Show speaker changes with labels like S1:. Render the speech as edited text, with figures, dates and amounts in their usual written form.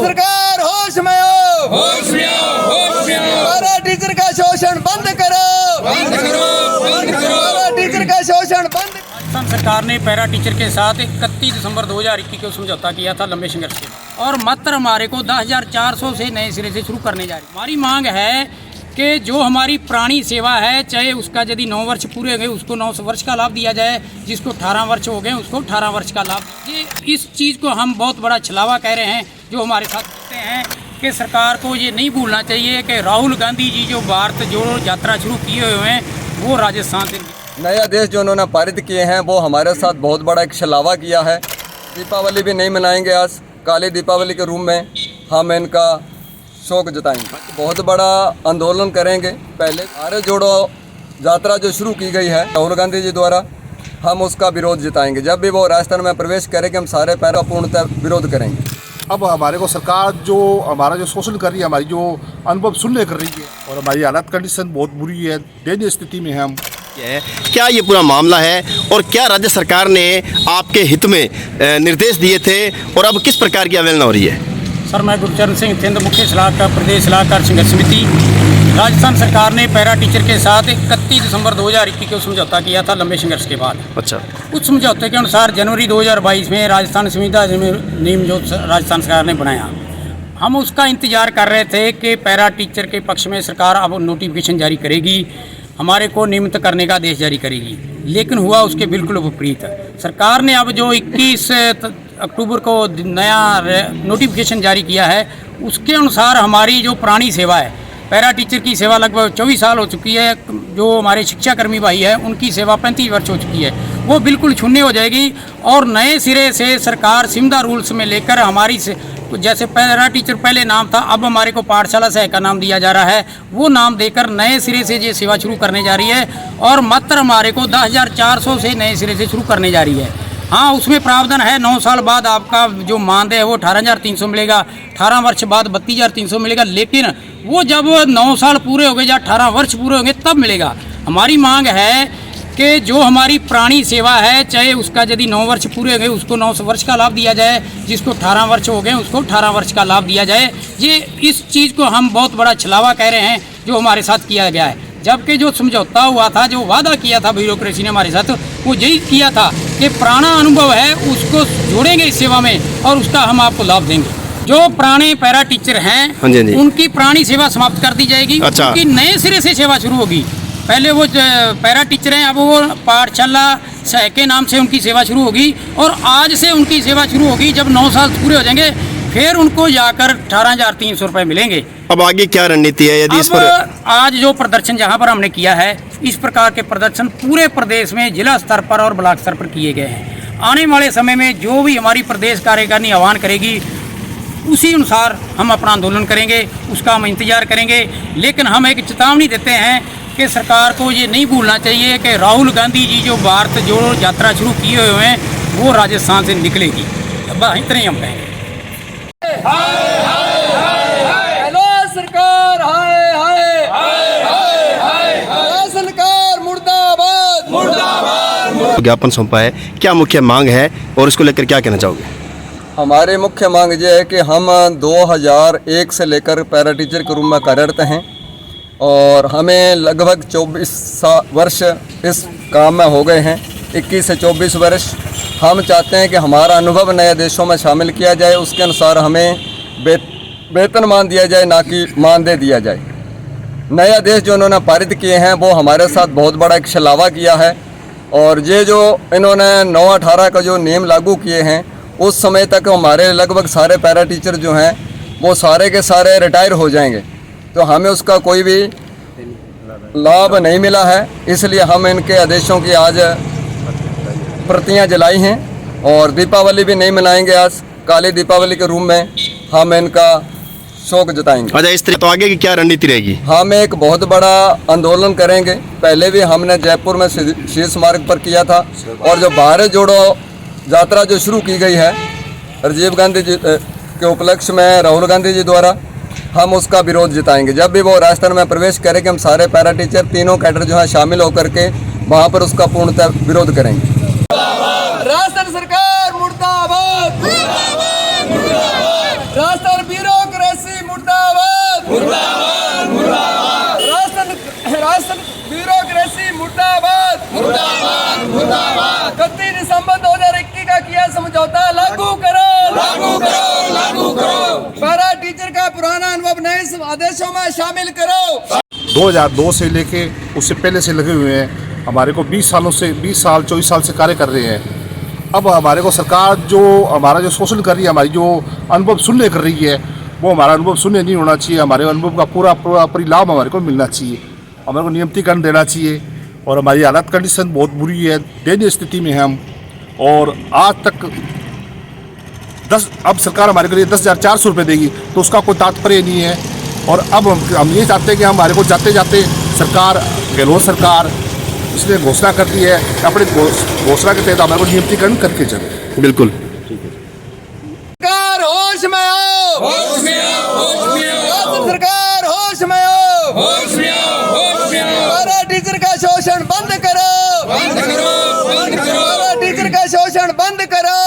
S1: सरकार होश में हो,
S2: होश में आओ, होश में आओ।
S1: पैरा टीचर का शोषण बंद करो,
S2: बंद करो, बंद करो।
S1: पैरा टीचर का शोषण बंद।
S3: राजस्थान सरकार ने पैरा टीचर के साथ 31 दिसंबर 2021 को समझौता किया था लंबे संघर्ष के बाद, और मात्र हमारे को 10,400 से नए सिरे से शुरू करने जा रही। हमारी मांग है कि जो हमारी पुरानी सेवा है, चाहे उसका यदि 9 वर्ष पूरे हो गए उसको 9 वर्ष का लाभ दिया जाए, जिसको 18 वर्ष हो गए उसको 18 वर्ष का लाभ। ये इस चीज़ को हम बहुत बड़ा छलावा कह रहे हैं जो हमारे साथ करते हैं कि सरकार को ये नहीं भूलना चाहिए कि राहुल गांधी जी जो भारत जोड़ो यात्रा शुरू किए हुए हैं वो राजस्थान से
S1: नए आदेश जो उन्होंने पारित किए हैं वो हमारे साथ बहुत बड़ा एक छलावा किया है। दीपावली भी नहीं मनाएंगे, आज काली दीपावली के रूप में हम इनका शोक जताएंगे। बहुत बड़ा आंदोलन करेंगे। पहले भारत जोड़ो यात्रा जो शुरू की गई है राहुल गांधी जी द्वारा, हम उसका विरोध जताएंगे। जब भी वो राजस्थान में प्रवेश करेंगे हम सारे पैरा पूर्णतः विरोध करेंगे।
S4: अब हमारे को सरकार जो हमारा जो शोषण कर रही है, हमारी जो अनुभव सुनने कर रही है, और हमारी हालत कंडीशन बहुत बुरी है, दयनीय स्थिति में है हम।
S5: क्या ये पूरा मामला है और क्या राज्य सरकार ने आपके हित में निर्देश दिए थे और अब किस प्रकार की अवहेलना हो रही है?
S3: सर, मैं गुरचरण सिंह थिंद, मुख्य सलाहकार प्रदेश सलाहकार संघर्ष समिति। राजस्थान सरकार ने पैरा टीचर के साथ 31 दिसंबर 2021 को समझौता किया था लंबे संघर्ष के बाद।
S5: अच्छा।
S3: उस समझौते के अनुसार जनवरी 2022 में राजस्थान संविदा नियम जो राजस्थान सरकार ने बनाया, हम उसका इंतजार कर रहे थे कि पैरा टीचर के पक्ष में सरकार अब नोटिफिकेशन जारी करेगी, हमारे को नियमित करने का आदेश जारी करेगी। लेकिन हुआ उसके बिल्कुल विपरीत। सरकार ने अब जो 21 अक्टूबर को नया नोटिफिकेशन जारी किया है, उसके अनुसार हमारी जो पुरानी सेवा है, पैरा टीचर की सेवा लगभग 24 साल हो चुकी है, जो हमारे शिक्षाकर्मी भाई है उनकी सेवा 35 वर्ष हो चुकी है, वो बिल्कुल शून्य हो जाएगी। और नए सिरे से सरकार सिमदा रूल्स में लेकर हमारी जैसे पैरा टीचर पहले नाम था, अब हमारे को पाठशाला सहायक का नाम दिया जा रहा है, वो नाम देकर नए सिरे से ये सेवा शुरू करने जा रही है, और मात्र हमारे को 10,400 से नए सिरे से शुरू करने जा रही है। हाँ, उसमें प्रावधान है 9 साल बाद आपका जो मानदेय है वो 18,300 मिलेगा, 18 वर्ष बाद 32,300 मिलेगा, लेकिन वो जब 9 साल पूरे हो गए या 18 वर्ष पूरे होंगे तब मिलेगा। हमारी मांग है कि जो हमारी पुरानी सेवा है, चाहे उसका यदि 9 वर्ष पूरे हो गए उसको 9 वर्ष का लाभ दिया जाए, जिसको 18 वर्ष हो गए उसको 18 वर्ष का लाभ दिया जाए। ये इस चीज़ को हम बहुत बड़ा छलावा कह रहे हैं जो हमारे साथ किया गया है। जबकि जो समझौता हुआ था, जो वादा किया था ब्यूरोक्रेसी ने हमारे साथ, वो यही किया था कि पुराना अनुभव है उसको जोड़ेंगे इस सेवा में और उसका हम आपको लाभ देंगे। जो पुराने पैरा टीचर हैं उनकी पुरानी सेवा समाप्त कर दी जाएगी। अच्छा। उनकी नए सिरे से सेवा शुरू होगी। पहले वो पैरा टीचर हैं, अब वो पाठशाला सहायक के नाम से उनकी सेवा शुरू होगी, और आज से उनकी सेवा शुरू होगी। जब 9 साल पूरे हो जाएंगे फिर उनको जाकर 18,300 रुपये मिलेंगे।
S5: अब आगे क्या रणनीति है यदि इस पर?
S3: आज जो प्रदर्शन जहां पर हमने किया है, इस प्रकार के प्रदर्शन पूरे प्रदेश में जिला स्तर पर और ब्लॉक स्तर पर किए गए हैं। आने वाले समय में जो भी हमारी प्रदेश कार्यकारिणी आह्वान करेगी उसी अनुसार हम अपना आंदोलन करेंगे, उसका हम इंतजार करेंगे। लेकिन हम एक चेतावनी देते हैं कि सरकार को ये नहीं भूलना चाहिए कि राहुल गांधी जी जो भारत जोड़ो यात्रा शुरू किए हुए हैं वो राजस्थान से निकलेगी। बस इतना ही हम कहेंगे।
S1: सरकार हाय हाय हाय हाय, सरकार मुर्दाबाद मुर्दाबाद।
S5: ज्ञापन सौंपा है, क्या मुख्य मांग है और इसको लेकर क्या कहना चाहोगे?
S1: हमारी मुख्य मांग ये है कि हम 2001 से लेकर पैरा टीचर के रूप में कार्यरत हैं, और हमें लगभग 24 वर्ष इस काम में हो गए हैं, 21 से 24 वर्ष। हम चाहते हैं कि हमारा अनुभव नए देशों में शामिल किया जाए, उसके अनुसार हमें वेतनमान दिया जाए, ना कि मानदेय दिया जाए। नए आदेश जो उन्होंने पारित किए हैं वो हमारे साथ बहुत बड़ा एक छलावा किया है, और ये जो इन्होंने 9/18 का जो नियम लागू किए हैं, उस समय तक हमारे लगभग सारे पैरा टीचर जो हैं वो सारे के सारे रिटायर हो जाएंगे, तो हमें उसका कोई भी लाभ नहीं मिला है। इसलिए हम इनके आदेशों की आज प्रतियां जलाई हैं, और दीपावली भी नहीं मनाएंगे। आज काली दीपावली के रूप में हम इनका शोक जताएंगे।
S5: अच्छा, इस तरह तो आगे की क्या रणनीति रहेगी? हम
S1: एक बहुत बड़ा आंदोलन करेंगे। पहले भी हमने जयपुर में शीर्ष मार्ग पर किया था, और जो भारत जोड़ो यात्रा जो शुरू की गई है राजीव गांधी जी के उपलक्ष्य में राहुल गांधी जी द्वारा, हम उसका विरोध जताएंगे। जब भी वो राजस्थान में प्रवेश करेंगे हम सारे पैरा टीचर तीनों कैडर जो है शामिल होकर के वहाँ पर उसका पूर्णतः विरोध करेंगे। राजस्थान सरकार मुर्दाबाद, राजस्थान
S2: मुर्दाबाद
S1: 31 दिसंबर 2021 का किया समझौता लागू करो,
S2: लागू करो, लागू करो।
S1: पैरा टीचर का पुराना अनुभव नए आदेशों में शामिल करो।
S4: 2002 से लेके उससे पहले से लगे हुए हैं, हमारे को 20 साल 24 साल से कार्य कर रहे हैं। अब हमारे को सरकार जो हमारा जो शोषण कर रही है, हमारी जो अनुभव शून्य कर रही है, वो हमारा अनुभव शून्य नहीं होना चाहिए। हमारे अनुभव का पूरा परिलाभ हमारे को मिलना चाहिए, हमारे को नियमितीकरण देना चाहिए। और हमारी हालत कंडीशन बहुत बुरी है, दयनीय स्थिति में है हम। और आज तक अब सरकार हमारे के लिए 10,400 रुपये देगी, तो उसका कोई तात्पर्य नहीं है। और अब हम ये चाहते हैं कि हमारे को जाते जाते सरकार, गहलोत सरकार इसने घोषणा कर दी है, अपनी घोषणा के तहत हमारे को नियमितीकरण करके चले।
S5: बिल्कुल।
S1: सरकार होश में आओ,
S2: होश में आओ, होश में आओ,
S1: राज्य सरकार होश में आओ,
S2: होश में आओ, होश में आओ।
S1: पैरा टीचर का शोषण बंद करो,
S2: बंद करो, बंद करो।
S1: पैरा टीचर का शोषण बंद करो।